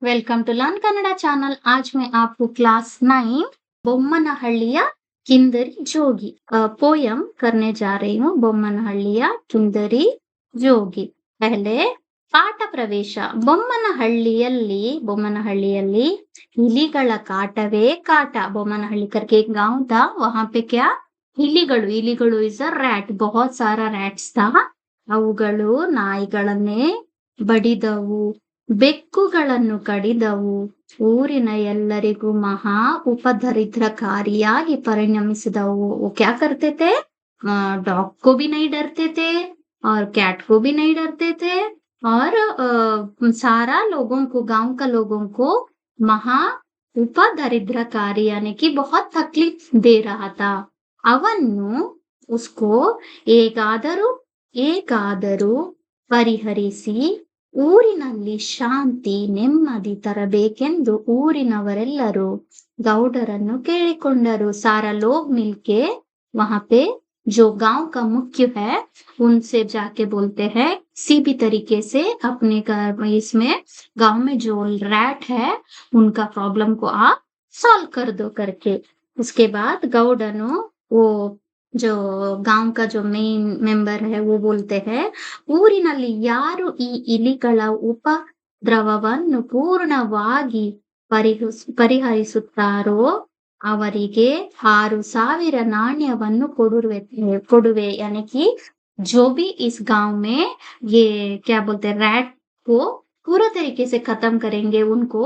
Welcome to learn Kannada channel. आज मैं आपको क्लास 9 बोम्मनहಳ್ಳಿಯ किंदरी जोगी पोयम करने जा रही हूँ। बोम्मनहಳ್ಳಿಯ किंदरी जोगी। पहले ಪಾಠ ಪ್ರವೇಶ। ಬೊಮ್ಮನಹಳ್ಳಿಯಲ್ಲಿ ಇಲಿಗಳ ಕಾಟವೇ ಕಾಟ। ಬೊಮ್ಮನಹಳ್ಳಿ करके एक गांव था, वहां पे क्या ಇಲಿಗಳು ಇಸ್ ಅ ರ್ಯಾಟ್, बहुत सारा रैट्स था। ಅವುಗಳು ನಾಯಿಗಳನ್ನೇ ಬಡಿದವು, ಬೆಕ್ಕುಗಳನ್ನು ಕಡಿದವು, ಊರಿನ ಎಲ್ಲರಿಗೂ ಮಹಾ ಉಪದರಿದ್ರಕಾರಿಯಾಗಿ ಪರಿಣಮಿಸಿದವು। वो क्या करते थे? डॉग को भी नहीं डरते थे और कैट को भी नहीं डरते थे और सारा लोगों को, गांव का लोगों को महा उपदरिद्रकारी यानी कि बहुत तकलीफ दे रहा था। ಅವನ್ನು उसको ಹೇಗಾದರೂ ಪರಿಹರಿಸಿ ಊರಿನಲ್ಲಿ ಶಾಂತಿ ನೆಮ್ಮದಿ ತರಬೇಕೆಂದು ಊರಿನವರೆಲ್ಲರೂ ಗೌಡರನ್ನು ಕೇಳಿಕೊಂಡರು। सारा लोग मिलके वहां पे जो गांव का मुख्य है उनसे जाके बोलते हैं किसी भी तरीके से अपने इसमें गांव में जो रैट है उनका प्रॉब्लम को आप सॉल्व कर दो करके। उसके बाद गौडनु वो जो गांव का जो मेन मेंबर है वो बोलते हैं, ಊರಿನಲ್ಲಿ ಯಾರು ಈ ಇಲಿಗಳ ಉಪದ್ರವವನ್ನು ಪೂರ್ಣವಾಗಿ ಪರಿಹರಿಸುತ್ತಾರೋ ಅವರಿಗೆ 6,000 ನಾಣ್ಯವನ್ನು ಕೊಡುವೆ। यानी कि जो भी इस गांव में ये क्या बोलते हैं रैट को पूरा तरीके से खत्म करेंगे उनको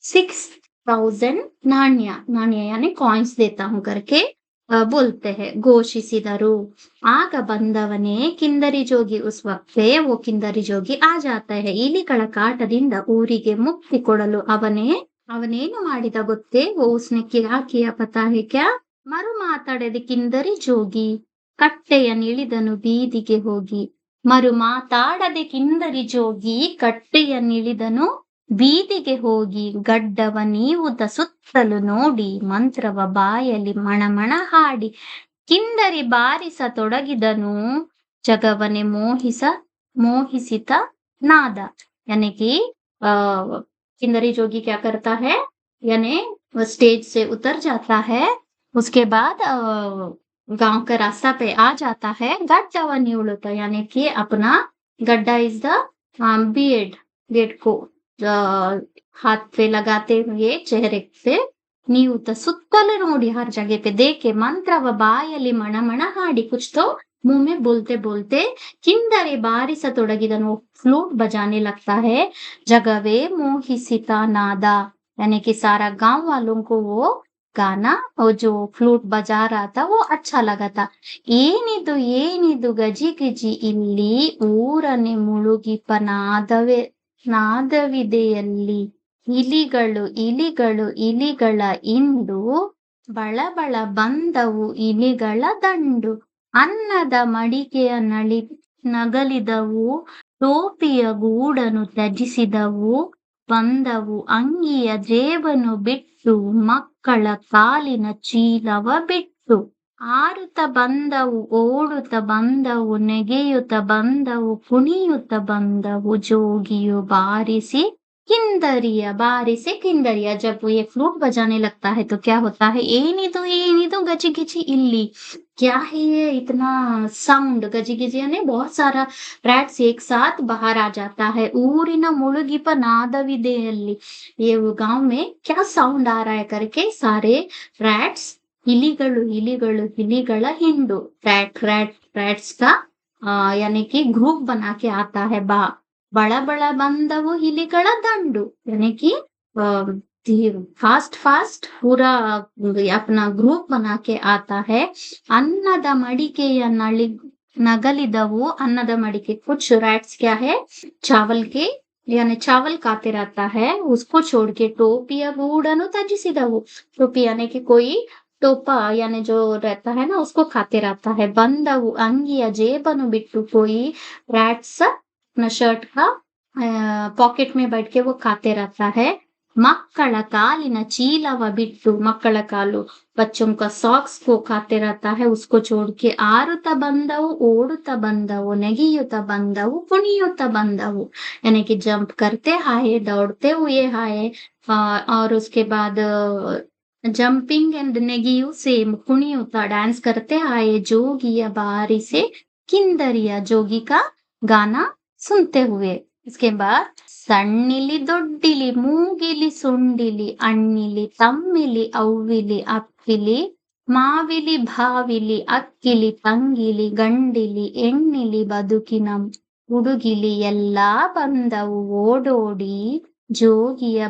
6,000 नाण्य यानी कॉइन्स देता हूँ करके बोलते हैं, ಘೋಷಿಸಿದರು। ಆಗ ಬಂದವನೇ ಕಿಂದರಿ ಜೋಗಿ। उस वक्त पे वो किंदरी जोगी आ जाता है। ಇಲಿಗಳ ಕಾಟದಿಂದ ಊರಿಗೆ ಮುಕ್ತಿ ಕೊಡಲು ಅವನೇನು ಮಾಡಿದ ಗೊತ್ತೇ? वो उसने क्या किया पता है क्या? ಮರು ಮಾತಾಡದ ಕಿಂದರಿ ಜೋಗಿ ಕಟ್ಟೆಯನ್ನಿಳಿದನು ಬೀದಿಗೆ ಹೋಗಿ। ಮರು ಮಾತಾಡದೆ ಕಿಂದರಿ ಜೋಗಿ ಕಟ್ಟೆಯನ್ನಿಳಿದನು ಬೀದಿಗೆ ಹೋಗಿ, ಗಡ್ಡವ ನೀವುದ ಸುತ್ತಲೂ ನೋಡಿ ಮಂತ್ರವ ಬಾಯಲ್ಲಿ ಮಣಮಣ ಹಾಡಿ ಕಿಂದರಿ ಬಾರಿಸತೊಡಗಿದನು ಜಗವನೆ ಮೋಹಿಸಿತ नाद। यानी कि किंदरी जोगी क्या करता है, यानी स्टेज से उतर जाता है, उसके बाद गांव के रास्ता पे आ जाता है। गड्ढा निउलता यानी कि अपना गड्ढा इज द बीएड को हाथ पे लगाते हुए चेहरे पे नियुत सुತ್ತಲೂ ನೋಡಿ हर जगह पे देखे मंत्रव बायली मणमण हाडी कुछ तो मुंह में बोलते बोलते किंदरी बारिसतೊಡಗಿದನು, फ्लूट बजाने लगता है। जगवे मोहिसिता नादा यानी कि सारा गांव वालों को वो गाना और जो फ्लूट बजा रहा था वो अच्छा लगा था। ಏನಿದು ಗಜಿ ಗಿಜಿ ಇಲ್ಲಿ ಊರನೆ ಮುಳುಗಿಪ ನಾದವಿದೆಯಲ್ಲಿ, ಇಲಿಗಳ ಇಂಡು ಬಳಬಳ ಬಂದವು ಇಲಿಗಳ ದಂಡು, ಅನ್ನದ ಮಡಿಕೆಯ ನಗಲಿದವು, ಟೋಪಿಯ ಗೂಡನು ತ್ಯಜಿಸಿದವು, ಬಂದವು ಅಂಗಿಯ ಜೇಬನು ಬಿಟ್ಟು, ಮಕ್ಕಳ ಕಾಲಿನ ಚೀಲವ ಬಿಟ್ಟು, ಆರುತ್ತ ಬಂದವು ಓಡುತ್ತ ಬಂದವು, ನೆಗೆಯುತ್ತ ಬಂದವು ಕುಣಿಯುತ್ತ ಬಂದವು, ಜೋಗಿಯು ಬಾರಿಸಿ किंदरिया। जब वो ये फ्लूट बजाने लगता है तो क्या होता है, ಏನಿದು गजी गिजी इल्ली, क्या है ये इतना साउंड? गजी गिजी यानी बहुत सारा रैट्स एक साथ बाहर आ जाता है। ಊರಿನ ಮುಳುಗಿಪ ನಾದವಿದೆಯಲ್ಲಿ, ये वो गांव में क्या साउंड आ रहा है करके सारे रैट्स इलिಗಳ हिंडू रैट्स का यानी कि ग्रुप बना के आता है। बड़ा बंदवु इलिಗಳ ದಂಡು यानी कि फास्ट पूरा अपना ग्रुप बना के आता है। अन्नद मडिकेಯ नगलिदवु, अन्नद मडिके कुछ रैट्स क्या है चावल के यानी चावल खाते रहता है, उसको छोड़ के टोपिया गूढ़नु ತ್ಯಜಿಸಿದವು। टोपी यानी कि कोई टोपा यानी जो रहता है ना उसको खाते रहता है। बंदवु अंगिया जेबनु बिट्टु, कोई रैट्स अपना शर्ट का पॉकेट में बैठ के वो खाते रहता है। ಮಕ್ಕಳ ಕಾಲಿನ ಚೀಲವ ಬಿಟ್ಟು, ಮಕ್ಕಳ ಕಾಲು बच्चों का सॉक्स को खाते रहता है उसको छोड़ के ಆರುತ್ತ ಬಂದವು, ಓಡುತ್ತಾ ಬಂದವು, ನೆಗೆಯುತ್ತಾ ಬಂದವು, ಕುಣಿಯುತ್ತಾ ಬಂದವು, यानी कि जंप करते आए, दौड़ते हुए आए। और उसके बाद जंपिंग एंड नेगियू सेम, कुಣಿಯುತ್ತಾ डांस करते आए, जोगिया बारी से किंदरिया, जोगी का गाना सुनते हुए। इसके बाद ಸಣ್ಣಿಲಿ ದೊಡ್ಡಿಲಿ ಮೂಗಿಲಿ ಸುಂಡಿಲಿ ಅಣ್ಣಿಲಿ ತಮ್ಮಿಲಿ ಅವ್ವಿಲಿ ಅಪ್ಪಿಲಿ ಮಾವಿಲಿ ಭಾವಿಲಿ ಅಕ್ಕಿಲಿ ತಂಗಿಲಿ ಗಂಡಿಲಿ ಎಣ್ಣಿಲಿ ಬದುಕಿನ ಹುಡುಗಿಲಿ ಎಲ್ಲಾ ಬಂದವು ಓಡೋಡಿ ಜೋಗಿಯ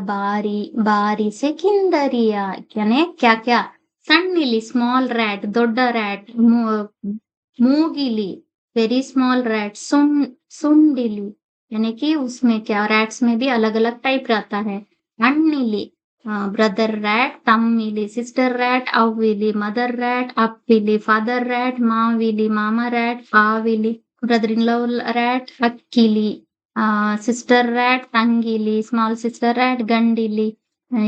ಬಾರಿಸೆ ಕಿಂದರಿಯ। ಯಾನೆ ಕ್ಯಾ ಕ್ಯಾ ಸಣ್ಣಿಲಿ ಸ್ಮಾಲ್ ರ್ಯಾಟ್, ದೊಡ್ಡ ರ್ಯಾಟ್, ಮೂಗಿಲಿ वेरी स्मॉल रैट, सुंडिली यानी कि उसमें क्या, रैट्स में भी अलग अलग टाइप रहता है। अण्णिली ब्रदर रैट, तम्मिली सिस्टर रैट, अव्विली मदर रैट, अप्पिली फादर रैट, माविली मामा रैट, आविली ब्रदर इन लॉ रैट, अक्किली सिस्टर रैट, तंगिली स्मॉल सिस्टर रैट, गंडिली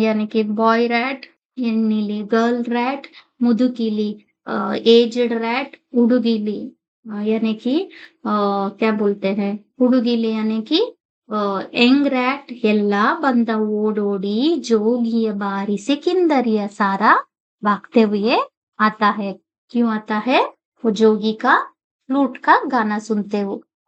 यानी कि बॉय रैट, एण्ಣಿಲಿ गर्ल रैट, मुदुकिली एज्ड रैट, उडुगिली यानी कि क्या बोलते हैं ಹುಡುಗಿಲಿ यानी कि यंग रैट। ಎಲ್ಲಾ ಬಂದ ಓಡೋಡಿ जोगिಯ बारिसे किंदरिया सारा भागते हुए आता है। क्यों आता है? वो जोगी का फ्लूट का गाना सुनते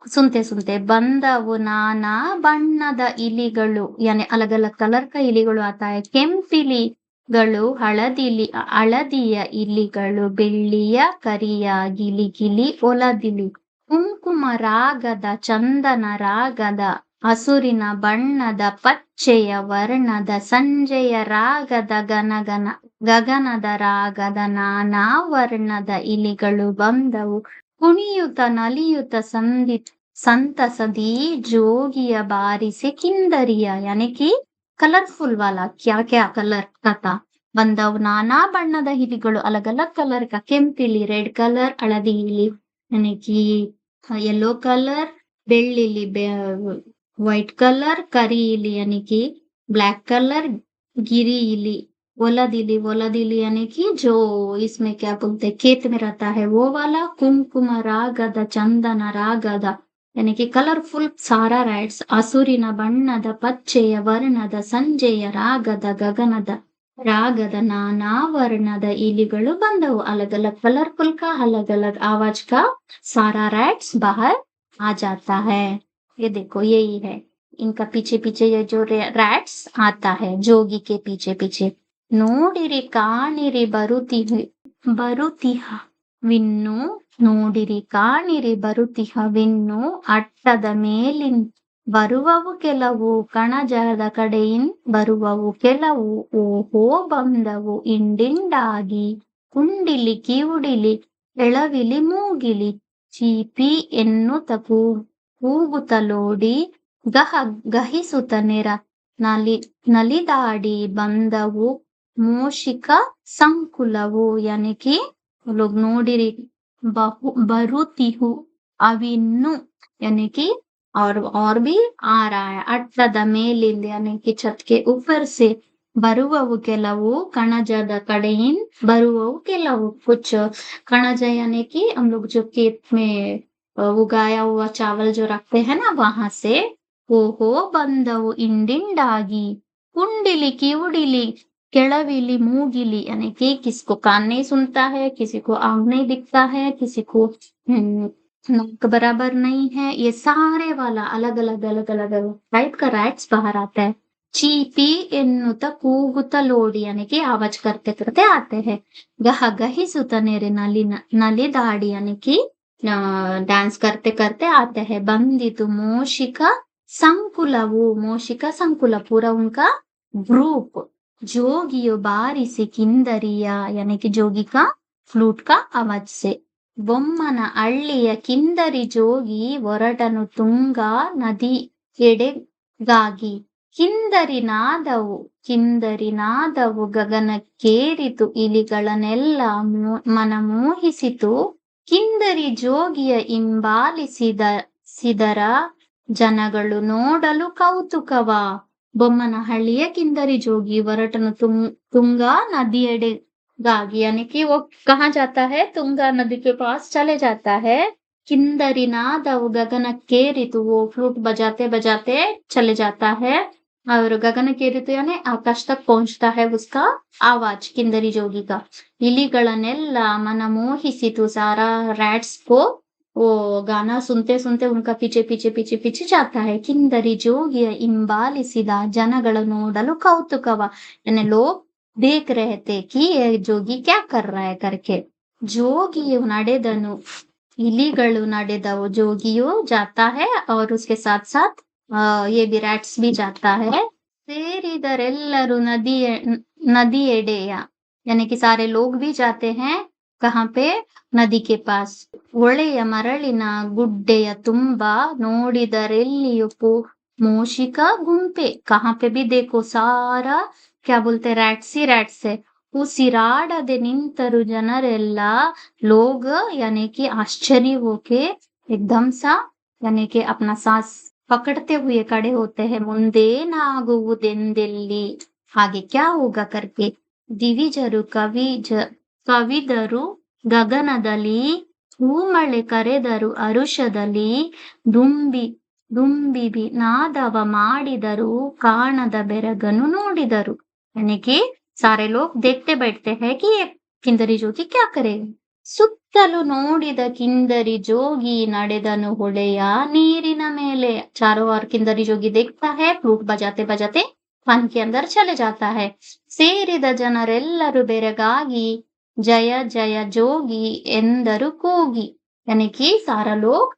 सुनते ಬಂದವು ನಾನಾ ಬಣ್ಣದ ಇಲಿಗಳು, यानी अलग अलग कलर का ಇಲಿಗಳು आता है। ಕೆಂಪಿಲಿಗಳು, ಹಳದಿಯ ಇಲಿಗಳು, ಬೆಳ್ಳಿಯ ಕರಿಯ ಗಿಲಿಗಿಲಿ ಒಲದಿಲಿ, ಕುಂಕುಮ ರಾಗದ ಚಂದನ ರಾಗದ ಹಸುರಿನ ಬಣ್ಣದ ಪಚ್ಚೆಯ ವರ್ಣದ ಸಂಜೆಯ ರಾಗದ ಗಗನದ ರಾಗದ ನಾನಾ ವರ್ಣದ ಇಲಿಗಳು ಬಂದವು ಕುಣಿಯುತ್ತ ನಲಿಯುತ್ತ ಸಂತಸದಿ जोगिಯ ಬಾರಿಸೆ ಕಿಂದರಿಯ। यानी कि कलरफुल वाला क्या क्या कलर का था। ಬಂದವು ನಾನಾ ಬಣ್ಣದ ಇಲಿಗಳು, अलग अलग कलर का, ಕೆಂಪಿಲಿ रेड कलर, हಳದಿ इली यानी कि येलो कलर, ಬೆಳ್ಳಿಲಿ व्हाइट कलर, करी इली यानी कि ब्लैक कलर, गिरी इली ओलदिली यानी कि जो इसमें क्या बोलते हैं खेत में रहता है वो वाला, कुमकुम रागद चंदन रागद यानी कि कलरफुल सारा रैट्स, ಹಸುರಿನ ಬಣ್ಣದ ಪಚ್ಚೆಯ ವರ್ಣದ ಸಂಜೆಯ ರಾಗದ ಗಗನದ रागद नाना वर्णद इलिಗಳು ಬಂದವು। अलग अलग कलरफुल का अलग अलग आवाज का सारा रैट्स बाहर आ जाता है। ये देखो यही है, इनका पीछे पीछे ये जो रैट्स आता है जोगी के पीछे पीछे। ನೋಡಿರಿ ಕಾಣಿರಿ ಬರುತಿಹವಿನ್ನು, ನೋಡಿರಿ ಕಾಣಿರಿ ಬರುತಿಹವಿನ್ನು, ಅಟ್ಟದ ಮೇಲಿನ್ ಬರುವವು ಕೆಲವು, ಕಣಜದ ಕಡೆಯಿನ್ ಬರುವವು ಕೆಲವು, ಓಹೋ ಬಂದವು ಇಂಡಿಂಡಾಗಿ, ಕುಂಡಿಲಿ ಕಿವುಡಿಲಿ ಎಳವಿಲಿ ಮೂಗಿಲಿ, ಚೀಪಿ ಎನ್ನುತ್ತ ಕೂಗುತ್ತಲೋಡಿ ಗಹಿಸುತ್ತ ನಲಿದಾಡಿ ಬಂದವು ಮೂಷಿಕ ಸಂಕುಲವು। यानी कि लोग ನೋಡಿರಿ ಬರುತಿಹು ಅವಿನ್ನು यानी कि और भी आ रहा है, ಅಟ್ಟದ ಮೇಲಿಂದ यानी कि छत के ऊपर से, ಬರುವವು ಕೆಲವು, ಕಣಜದ ಕಡೆಯಿನ್ ಬರುವವು ಕೆಲವು, कुछ कणज यानी कि हम लोग जो खेत में उगाया हुआ चावल जो रखते हैं ना वहां से, ಓಹೋ ಬಂದವು इंडिंडागी, कुंडिली ಕಿವುಡಿಲಿ केड़विली मूगिली यानी कि किसको कान नहीं सुनता है, किसी को आंख नहीं दिखता है, किसी को नाक बराबर नहीं है, ये सारे वाला अलग अलग टाइप का रैट्स बाहर आता है। चीपी एन्नुत्ता ಕೂಗುತ್ತಾ ಲೋಡಿ यानी कि आवाज करते करते आते हैं। ಗಹಿಸುತ್ತ ನಲಿದಾಡಿ यानी कि डांस करते करते आते हैं। ಬಂದಿತು ಮೂಷಿಕ ಸಂಕುಲವು, ಮೂಷಿಕ ಸಂಕುಲ पूरा उनका ग्रुप। जोगियो बारिसे किंदरिया यानी कि जोगी का फ्लूट का आवाज से। ಬೊಮ್ಮನ ಹಳ್ಳಿಯ ಕಿಂದರಿ ಜೋಗಿ ಹೊರಟನು ತುಂಗಾ ನದಿ ಎಡೆಗಾಗಿ, ಕಿಂದರಿ ನಾದವು ಗಗನಕ್ಕೇರಿತು, ಇಲಿಗಳನ್ನೆಲ್ಲ ಮನಮೋಹಿಸಿತು, ಕಿಂದರಿ ಜೋಗಿಯ ಹಿಂಬಾಲಿಸಿದರ ಜನಗಳು ನೋಡಲು ಕೌತುಕವ। ಬೊಮ್ಮನಹಳ್ಳಿಯ ಕಿಂದರಿ जोगी वरटनु तुंगा नदियेಡೆಗಾಗಿ यानी कि वो कहाँ जाता है ತುಂಗಾ नदी के पास चले जाता है किंदरी नादವು गगनಕ್ಕೇರಿತು वो फ्लूट बजाते बजाते चले जाता है और गगनಕ್ಕೇರಿತು यानी आकाश तक पहुंचता है उसका आवाज किंदरी जोगी का ಇಲಿಗಳನ್ನೆಲ್ಲ ಮನಮೋಹಿಸಿತು सारा रैट्स को वो गाना सुनते सुनते उनका पीछे पीछे पीछे पीछे जाता है किंदरी जोगिಯ ಹಿಂಬಾಲಿಸಿದ ಜನಗಳ ನೋಡಲು ಕೌತುಕವ यानी लोग देख रहे थे कि ये जोगी क्या कर रहा है करके जोगिಯು ನಡೆದನು ಇಲಿಗಳು ನಡೆದವು जोगिಯು जाता है और उसके साथ साथ ये भी रैट्स भी जाता है ಸೇರಿದರೆಲ್ಲರೂ ನದಿಯೆಡೆಯ यानी कि सारे लोग भी जाते हैं कहाँ पे नदी के पास ಒಳೆಯ ಮರಳಿನ ಗುಡ್ಡೆಯ ತುಂಬ ನೋಡಿದರೆಲ್ಲಿಯೂ ಮೂಷಿಕ ಗುಂಪೆ कहाँ पे भी देखो सारा क्या बोलते रैट्स ही रैट्स है उसिराಡದೆ ನಿಂತರು ಜನರೆಲ್ಲ लोग यानी कि आश्चर्य होके एकदम सा यानी कि अपना सांस पकड़ते हुए खड़े होते हैं ಮುಂದೇನಾಗುವುದೆಂದೆಲ್ಲಿ ಹಾಗೆ क्या होगा करके ದಿವಿಜರು ಕವಿದರು ಗಗನದಲ್ಲಿ ಹೂಮಳೆ ಕರೆದರು ಅರುಷದಲ್ಲಿ ದುಂಬಿ ನಾದವ ಮಾಡಿದರು ಕಾಣದ ಬೆರಗನು ನೋಡಿದರು यानी कि सारे लोग देखते बैठते हैं कि ये किंदरी जोगी क्या करेगा ಸುತ್ತಲೂ ನೋಡಿದ ಕಿಂದರಿ जोगी ನಡೆದನು ಹೊಳೆಯ ನೀರಿನ ಮೇಲೆ चारों ओर किंदरी जोगी देखता है फ्लूट बजाते बजाते पानी के अंदर चले जाता है ಸೇರಿದ ಜನರೆಲ್ಲರೂ ಬೆರಗಾಗಿ जय जय जोगी ಎಂದರು ಕೂಗಿ यानी कि सारा लोग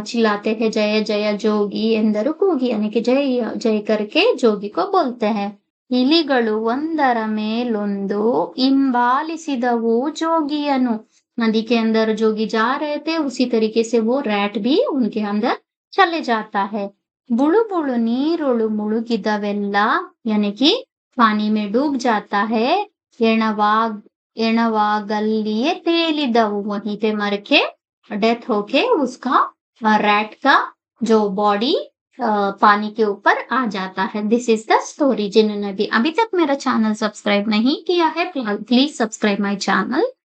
चिल्लाते हैं जय जय जोगी ಎಂದರು ಕೂಗಿ यानी कि जय जय करके जोगी को बोलते हैं ಇಲಿಗಳು ಒಂದರ ಮೇಲೊಂದು ಹಿಂಬಾಲಿಸಿದವು जोगियनु नदी के अंदर जोगी जा रहे थे उसी तरीके से वो रैट भी उनके अंदर चले जाता है बुलु बुलु ನೀರುಳು ಮುಳುಗಿದವೆಲ್ಲ यानी कि पानी में डूब जाता है एणवागलिए तೇಲಿದವು वहीं पे मर के डेथ होके उसका रैट का जो बॉडी पानी के ऊपर आ जाता है दिस इज द स्टोरी जिन्होंने भी अभी तक मेरा चैनल सब्सक्राइब नहीं किया है प्लीज सब्सक्राइब माय चैनल